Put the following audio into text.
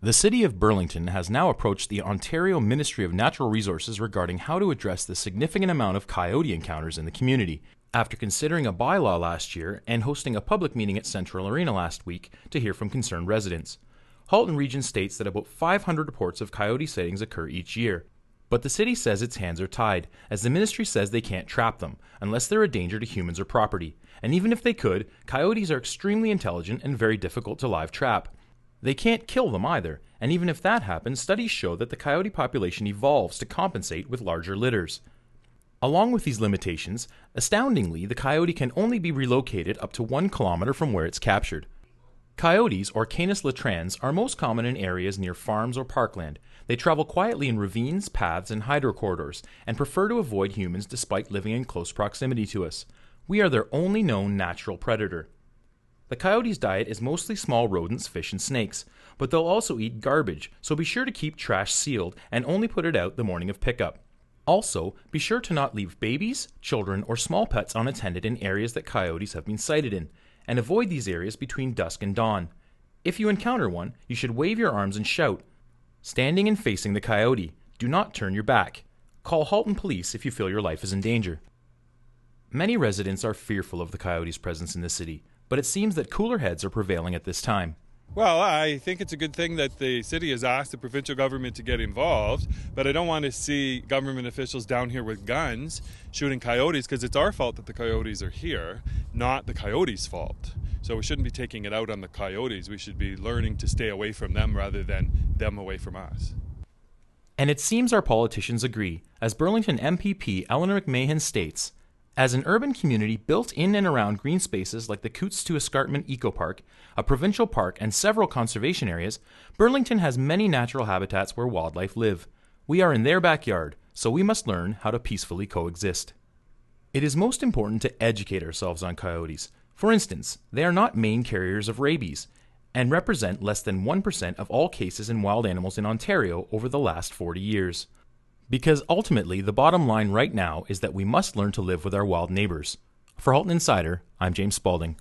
The City of Burlington has now approached the Ontario Ministry of Natural Resources regarding how to address the significant amount of coyote encounters in the community, after considering a bylaw last year and hosting a public meeting at Central Arena last week to hear from concerned residents. Halton Region states that about 500 reports of coyote sightings occur each year, but the city says its hands are tied, as the ministry says they can't trap them, unless they're a danger to humans or property, and even if they could, coyotes are extremely intelligent and very difficult to live trap. They can't kill them either, and even if that happens, studies show that the coyote population evolves to compensate with larger litters. Along with these limitations, astoundingly, the coyote can only be relocated up to 1 kilometer from where it's captured. Coyotes, or Canis latrans, are most common in areas near farms or parkland. They travel quietly in ravines, paths, and hydrocorridors, and prefer to avoid humans despite living in close proximity to us. We are their only known natural predator. The coyote's diet is mostly small rodents, fish, and snakes, but they'll also eat garbage, so be sure to keep trash sealed and only put it out the morning of pickup. Also, be sure to not leave babies, children, or small pets unattended in areas that coyotes have been sighted in, and avoid these areas between dusk and dawn. If you encounter one, you should wave your arms and shout. Standing and facing the coyote, do not turn your back. Call Halton Police if you feel your life is in danger. Many residents are fearful of the coyote's presence in the city, but it seems that cooler heads are prevailing at this time. Well, I think it's a good thing that the city has asked the provincial government to get involved, but I don't want to see government officials down here with guns shooting coyotes, because it's our fault that the coyotes are here, not the coyotes' fault. So we shouldn't be taking it out on the coyotes. We should be learning to stay away from them rather than them away from us. And it seems our politicians agree, as Burlington MPP Eleanor McMahon states, as an urban community built in and around green spaces like the Coots to Escarpment Eco Park, a provincial park, and several conservation areas, Burlington has many natural habitats where wildlife live. We are in their backyard, so we must learn how to peacefully coexist. It is most important to educate ourselves on coyotes. For instance, they are not main carriers of rabies, and represent less than 1% of all cases in wild animals in Ontario over the last 40 years. Because ultimately, the bottom line right now is that we must learn to live with our wild neighbors. For Halton Insider, I'm James Spalding.